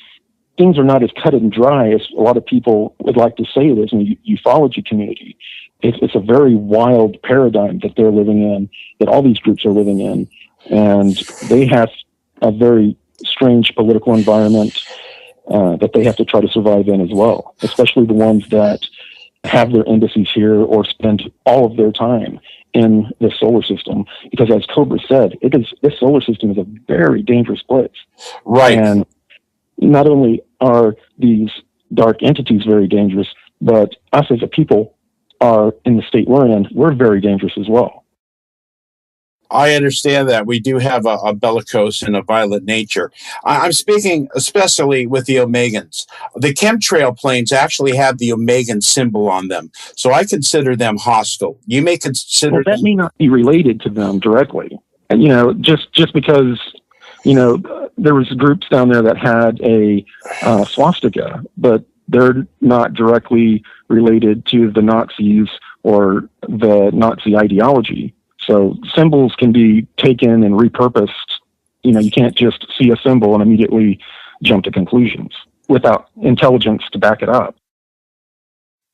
things are not as cut and dry as a lot of people would like to say it is in the ufology community. It's a very wild paradigm that they're living in, that all these groups are living in. And they have a very strange political environment that they have to try to survive in as well, especially the ones that have their embassies here or spend all of their time in the solar system. Because as Cobra said, this solar system is a very dangerous place. Right. And not only are these dark entities very dangerous, but us as a people are in the state we're in, we're very dangerous as well. I understand that. We do have a bellicose and a violent nature. I'm speaking especially with the Omegans. The chemtrail planes actually have the Omegan symbol on them, so I consider them hostile. You may consider that may not be related to them directly. Just because, there was groups down there that had a swastika, but they're not directly related to the Nazis or the Nazi ideology. So symbols can be taken and repurposed. You can't just see a symbol and immediately jump to conclusions without intelligence to back it up.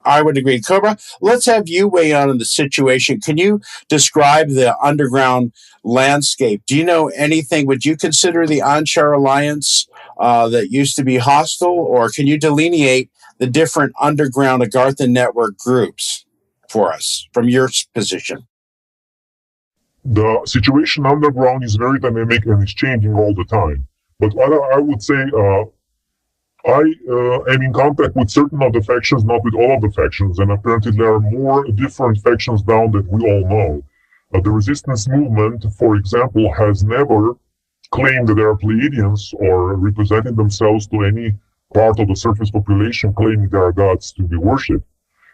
I would agree. Cobra, let's have you weigh in on the situation. Can you describe the underground landscape? Do you know anything? Would you consider the Anshar Alliance that used to be hostile, or can you delineate the different underground Agartha network groups for us from your position? The situation underground is very dynamic and it's changing all the time. But what I would say, I am in contact with certain of the factions, not with all of the factions, and apparently there are more different factions down that we all know. The resistance movement, for example, has never claimed that they are Pleiadians or represented themselves to any part of the surface population claiming they are gods to be worshipped.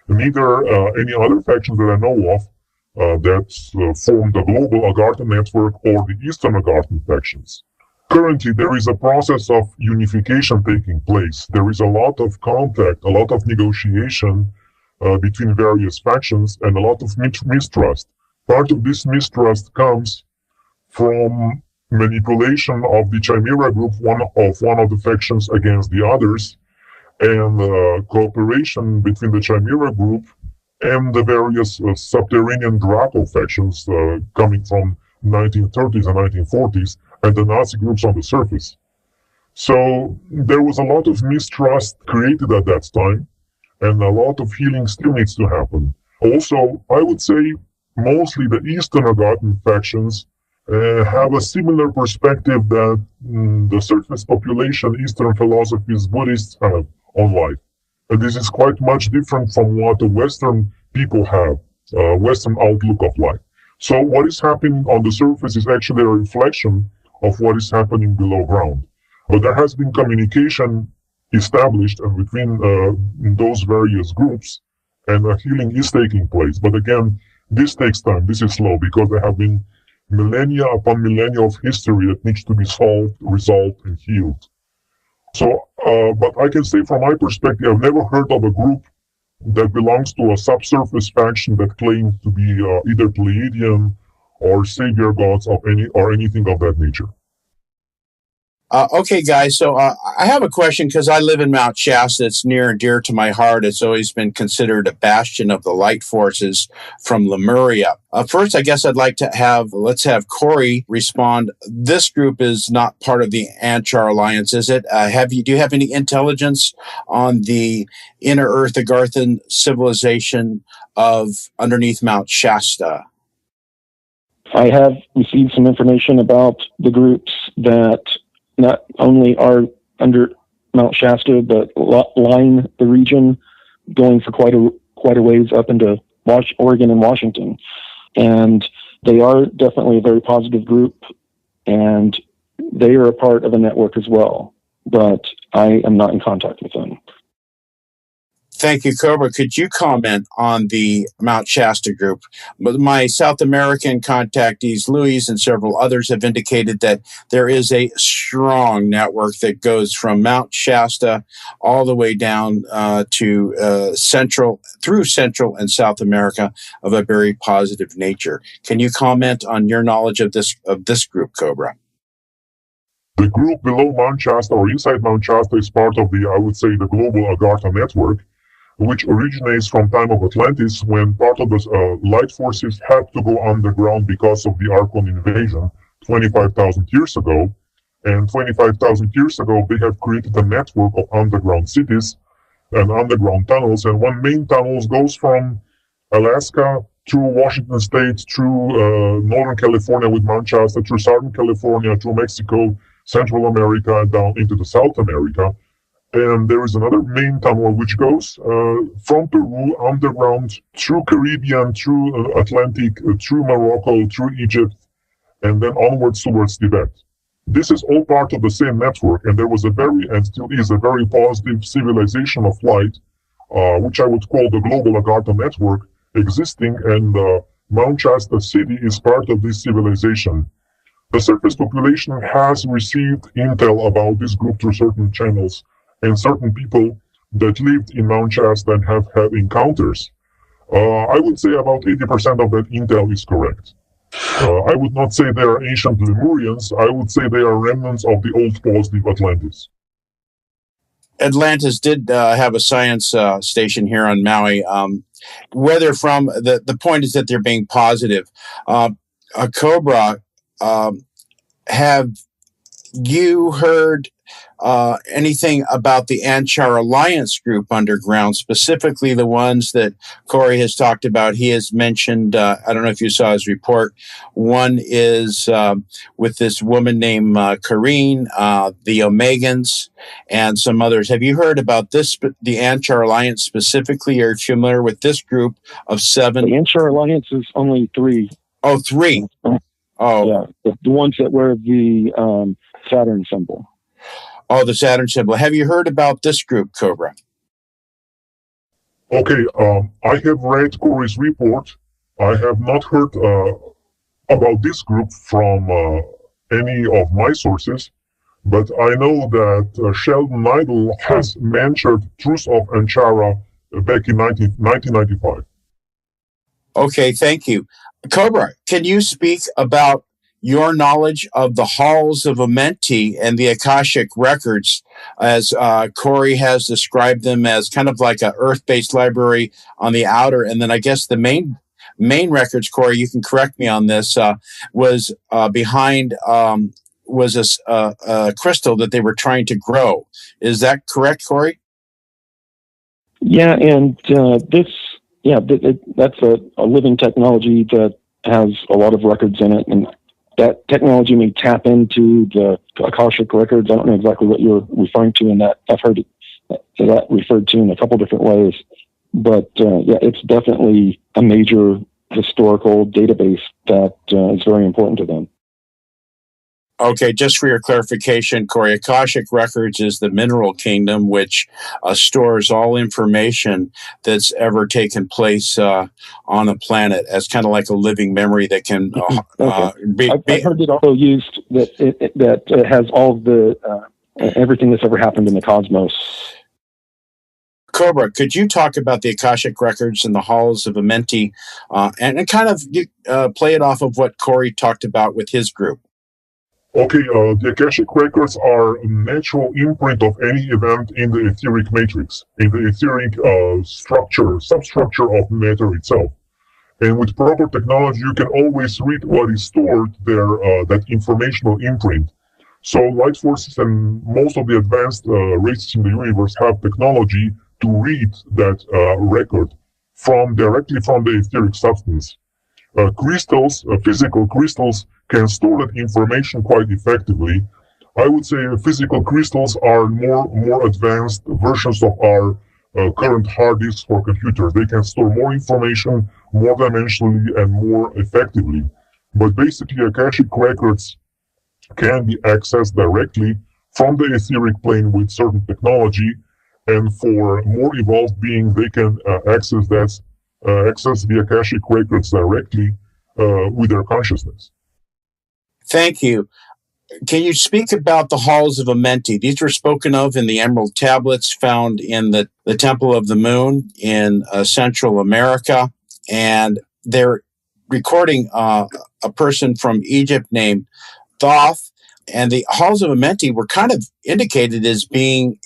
Neither any other factions that I know of that form the global Agartha network or the Eastern Agarthan factions. Currently, there is a process of unification taking place. There is a lot of contact, a lot of negotiation between various factions, and a lot of mistrust. Part of this mistrust comes from manipulation of the Chimera group, one of the factions against the others, and cooperation between the Chimera group and the various subterranean Draco factions coming from 1930s and 1940s, and the Nazi groups on the surface. So there was a lot of mistrust created at that time, and a lot of healing still needs to happen. Also, I would say mostly the Eastern Agarthan factions have a similar perspective that the surface population, Eastern philosophies, Buddhists have on life. And this is quite much different from what the Western people have, Western outlook of life. So what is happening on the surface is actually a reflection of what is happening below ground. But there has been communication established and between those various groups, and a healing is taking place. But again, this takes time. This is slow because there have been millennia upon millennia of history that needs to be solved, resolved, and healed. So, but I can say from my perspective, I've never heard of a group that belongs to a subsurface faction that claims to be either Pleiadian or savior gods of anything of that nature. Okay, guys, so I have a question because I live in Mount Shasta. It's near and dear to my heart. It's always been considered a bastion of the light forces from Lemuria. First, I guess let's have Corey respond. This group is not part of the Anshar Alliance, is it? Do you have any intelligence on the inner Earth Agarthan civilization of underneath Mount Shasta? I have received some information about the groups that not only are under Mount Shasta, but line the region, going for quite a ways up into Oregon and Washington. And they are definitely a very positive group, and they are a part of a network as well. But I am not in contact with them. Thank you, Cobra. Could you comment on the Mount Shasta group? My South American contactees, Louis and several others, have indicated that there is a strong network that goes from Mount Shasta all the way down to Central and South America of a very positive nature. Can you comment on your knowledge of this group, Cobra? The group below Mount Shasta or inside Mount Shasta is part of the, I would say, the global Agartha network, which originates from time of Atlantis, when part of the light forces had to go underground because of the Archon invasion 25,000 years ago. And 25,000 years ago, they have created a network of underground cities and underground tunnels. And one main tunnel goes from Alaska through Washington State, through Northern California with Mount Shasta, through Southern California, through Mexico, Central America, down into the South America. And there is another main tunnel which goes from Peru underground through Caribbean, through Atlantic, through Morocco, through Egypt, and then onwards towards Tibet. This is all part of the same network, and there was and still is a very positive civilization of light, which I would call the global Agartha network, existing, and Mount Shasta city is part of this civilization. The surface population has received intel about this group through certain channels and certain people that lived in Mount Shasta and have had encounters. I would say about 80% of that intel is correct. I would not say they are ancient Lemurians. I would say they are remnants of the old positive Atlantis. Atlantis did have a science station here on Maui. Where they're from, the point is that they're being positive. Cobra, have you heard anything about the Anchar Alliance group underground, specifically the ones that Corey has talked about? He has mentioned, I don't know if you saw his report. One is with this woman named Kareen, the Omegans, and some others. Have you heard about this, the Anchar Alliance specifically? Are you familiar with this group of 7? The Anchar Alliance is only 3. Oh, 3. Oh, yeah, the ones that wear the Saturn symbol. Oh, the Saturn symbol. Have you heard about this group, Cobra? Okay, I have read Corey's report. I have not heard about this group from any of my sources, but I know that Sheldon Neidl has mentioned Truth of Anchara back in 1995. Okay, thank you. Cobra, can you speak about your knowledge of the halls of Amenti and the Akashic records, as Corey has described them as kind of like an Earth-based library on the outer, and then I guess the main records, Corey, you can correct me on this, was behind was a crystal that they were trying to grow. Is that correct, Corey? Yeah, and that's a living technology that has a lot of records in it, and that technology may tap into the Akashic records. I don't know exactly what you're referring to in that. I've heard that referred to in a couple different ways, but it's definitely a major historical database that is very important to them. Okay, just for your clarification, Corey, Akashic Records is the mineral kingdom, which stores all information that's ever taken place on a planet as kind of like a living memory that can I've heard it also used that it has all of the everything that's ever happened in the cosmos. Cobra, could you talk about the Akashic Records and the halls of Amenti and kind of play it off of what Corey talked about with his group? Okay, the Akashic Records are a natural imprint of any event in the etheric matrix, in the etheric substructure of matter itself. And with proper technology, you can always read what is stored there, that informational imprint. So light forces and most of the advanced races in the universe have technology to read that record directly from the etheric substance. Crystals, physical crystals, can store that information quite effectively. I would say physical crystals are more advanced versions of our current hard disks for computers. They can store more information, more dimensionally, and more effectively. But basically, Akashic records can be accessed directly from the etheric plane with certain technology, and for more evolved beings, they can access the Akashic records directly with their consciousness. Thank you. Can you speak about the halls of Amenti? These were spoken of in the Emerald Tablets found in the Temple of the Moon in Central America, and they're recording a person from Egypt named Thoth, and the halls of Amenti were kind of indicated as being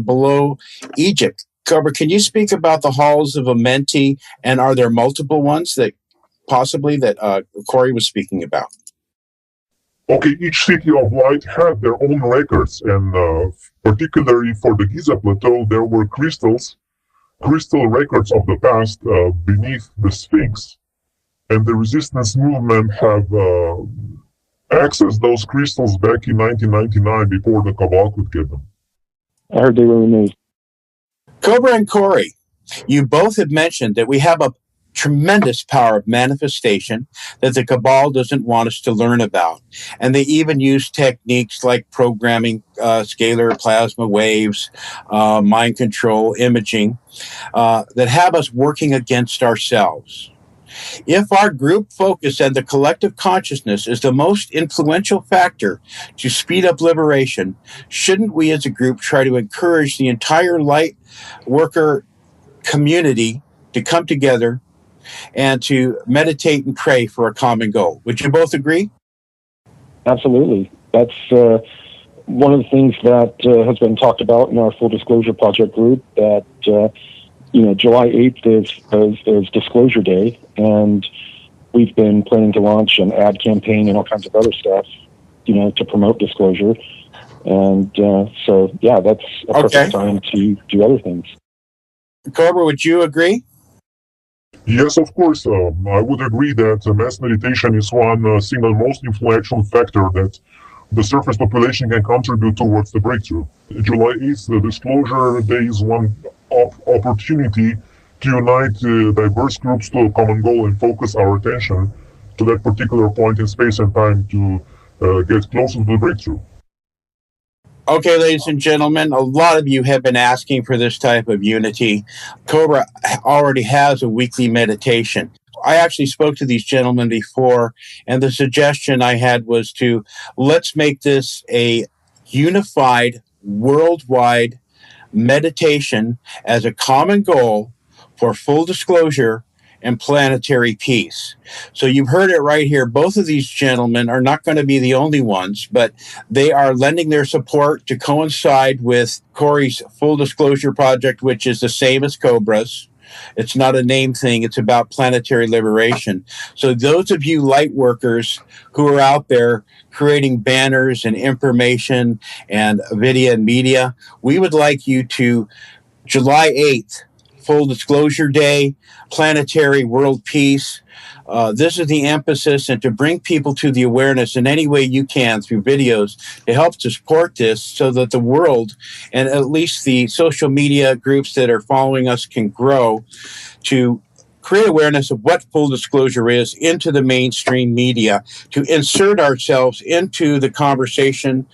below Egypt. Cobra, can you speak about the halls of Amenti, and are there multiple ones that possibly that Corey was speaking about? Okay, each city of light had their own records, and particularly for the Giza Plateau, there were crystal records of the past beneath the Sphinx. And the resistance movement have accessed those crystals back in 1999 before the Cabal could get them. I heard they were removed. Cobra and Corey, you both have mentioned that we have a tremendous power of manifestation that the Cabal doesn't want us to learn about. And they even use techniques like programming, scalar plasma waves, mind control, imaging, that have us working against ourselves. If our group focus and the collective consciousness is the most influential factor to speed up liberation, shouldn't we as a group try to encourage the entire light worker community to come together and to meditate and pray for a common goal? Would you both agree? Absolutely. That's one of the things that has been talked about in our Full Disclosure Project group, that July 8th is Disclosure Day, and we've been planning to launch an ad campaign and all kinds of other stuff, to promote disclosure. And that's a perfect time to do other things. Cobra, would you agree? Yes, of course. I would agree that mass meditation is one single most influential factor that the surface population can contribute towards the breakthrough. July 8th, the Disclosure Day, is one opportunity to unite diverse groups to a common goal and focus our attention to that particular point in space and time to get closer to the breakthrough. Okay, ladies and gentlemen, a lot of you have been asking for this type of unity. Cobra already has a weekly meditation. I actually spoke to these gentlemen before, and the suggestion I had was let's make this a unified, worldwide meditation as a common goal for full disclosure and planetary peace. So you've heard it right here. Both of these gentlemen are not going to be the only ones, but they are lending their support to coincide with Corey's Full Disclosure Project, which is the same as Cobra's. It's not a name thing. It's about planetary liberation. So those of you light workers who are out there creating banners and information and video and media, we would like you to July 8th, Full Disclosure Day, planetary world peace. This is the emphasis, and to bring people to the awareness in any way you can through videos to help to support this so that the world and at least the social media groups that are following us can grow to create awareness of what full disclosure is into the mainstream media, to insert ourselves into the conversation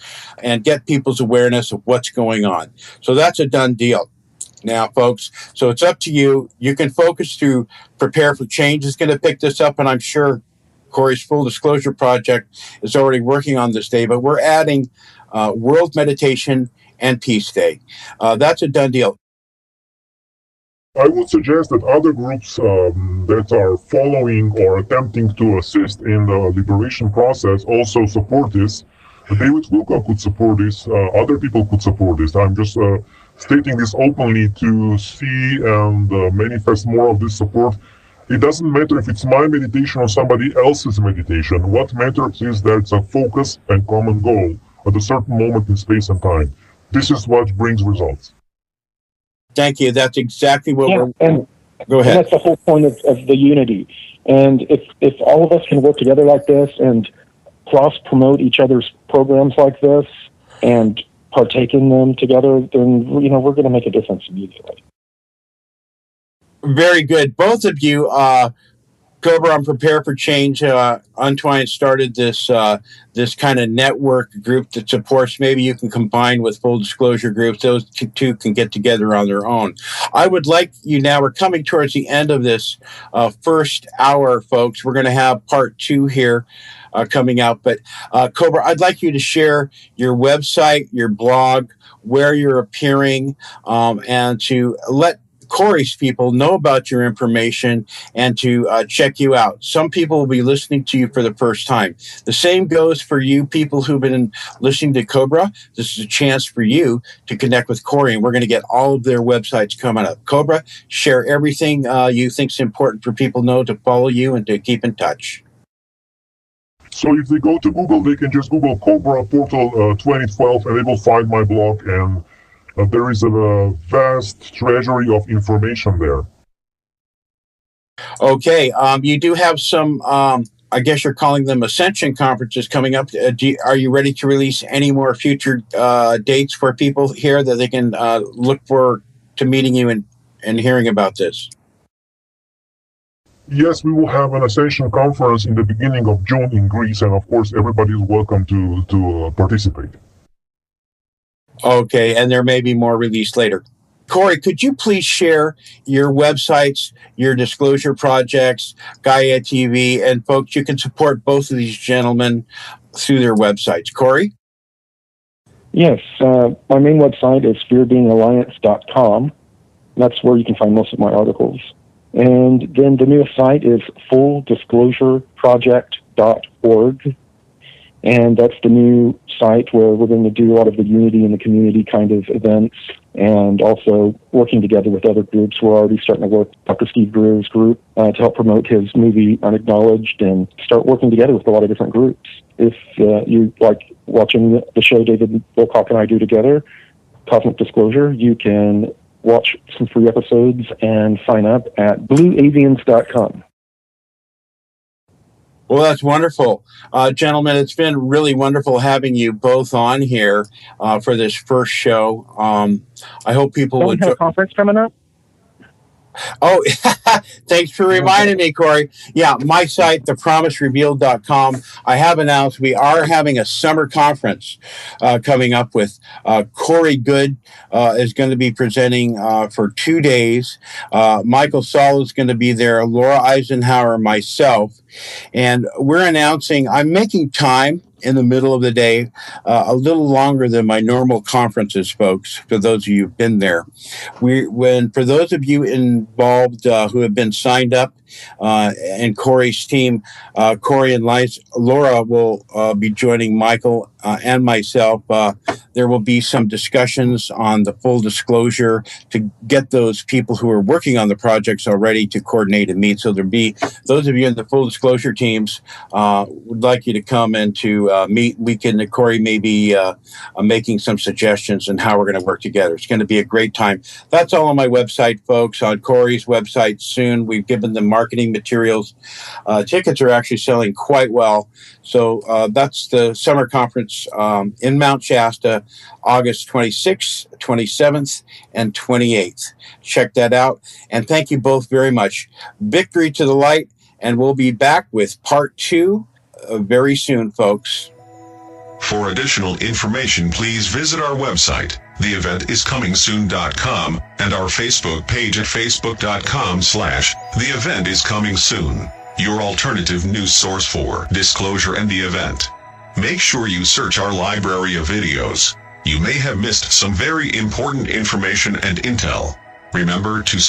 and get people's awareness of what's going on. So that's a done deal. Now, folks, so it's up to you. You can focus through Prepare for Change is going to pick this up, and I'm sure Corey's Full Disclosure Project is already working on this day, but we're adding World Meditation and Peace Day. That's a done deal. I would suggest that other groups that are following or attempting to assist in the liberation process also support this. David Wilcock could support this. Other people could support this. I'm just stating this openly to see and manifest more of this support. It doesn't matter if it's my meditation or somebody else's meditation. What matters is that it's a focus and common goal at a certain moment in space and time. This is what brings results. Thank you. That's exactly what Go ahead. And that's the whole point of the unity. And if all of us can work together like this and cross-promote each other's programs like this and partake in them together, then we're going to make a difference immediately. Very good. Both of you, Cobra on Prepare for Change, Antoine started this this kind of network group that supports. Maybe you can combine with Full Disclosure groups. Those two can get together on their own. I would like you now. We're coming towards the end of this first hour, folks. We're going to have part 2 here. Coming out. But Cobra, I'd like you to share your website, your blog, where you're appearing, and to let Corey's people know about your information and to check you out. Some people will be listening to you for the first time. The same goes for you people who've been listening to Cobra. This is a chance for you to connect with Corey, and we're going to get all of their websites coming up. Cobra, share everything you think is important for people to know to follow you and to keep in touch. So if they go to Google, they can just Google Cobra Portal 2012 and they will find my blog, and there is a vast treasury of information there. Okay, you do have some, I guess you're calling them Ascension conferences coming up. Are you ready to release any more future dates for people here that they can look forward to meeting you and hearing about this? Yes, we will have an Ascension conference in the beginning of June in Greece, and of course everybody is welcome to participate. Okay, and there may be more released later. Corey, could you please share your websites, your disclosure projects, Gaia TV, and folks, you can support both of these gentlemen through their websites. Corey? Yes, my main website is fearbeingalliance.com. That's where you can find most of my articles. And then the newest site is fulldisclosureproject.org. And that's the new site where we're going to do a lot of the unity in the community kind of events, and also working together with other groups. We're already starting to work with Dr. Steve Greer's group to help promote his movie Unacknowledged, and start working together with a lot of different groups. If you like watching the show David Wilcock and I do together, Cosmic Disclosure, you can watch some free episodes and sign up at blueavians.com. Well, that's wonderful. Gentlemen, it's been really wonderful having you both on here for this first show. I hope people will... Don't we have a conference coming up? Oh, thanks for reminding me, Corey. Yeah, my site, thepromiserevealed.com. I have announced we are having a summer conference coming up with Corey Goode is going to be presenting for 2 days. Michael Saul is going to be there, Laura Eisenhower, myself. And we're announcing, I'm making time in the middle of the day, a little longer than my normal conferences, folks, for those of you who've been there. For those of you involved who have been signed up, and Corey's team, Corey and Laura will be joining Michael and myself. There will be some discussions on the full disclosure to get those people who are working on the projects already to coordinate and meet. So there'll be those of you in the full disclosure teams would like you to come and to meet. Corey may be making some suggestions on how we're going to work together. It's going to be a great time. That's all on my website, folks. On Corey's website soon. We've given them marketing materials. Tickets are actually selling quite well. So that's the summer conference in Mount Shasta, August 26th, 27th, and 28th. Check that out. And thank you both very much. Victory to the light. And we'll be back with part 2 very soon, folks. For additional information, please visit our website, theeventiscomingsoon.com, and our Facebook page at facebook.com/theeventiscomingsoon, your alternative news source for disclosure and the event. Make sure you search our library of videos. You may have missed some very important information and intel. Remember to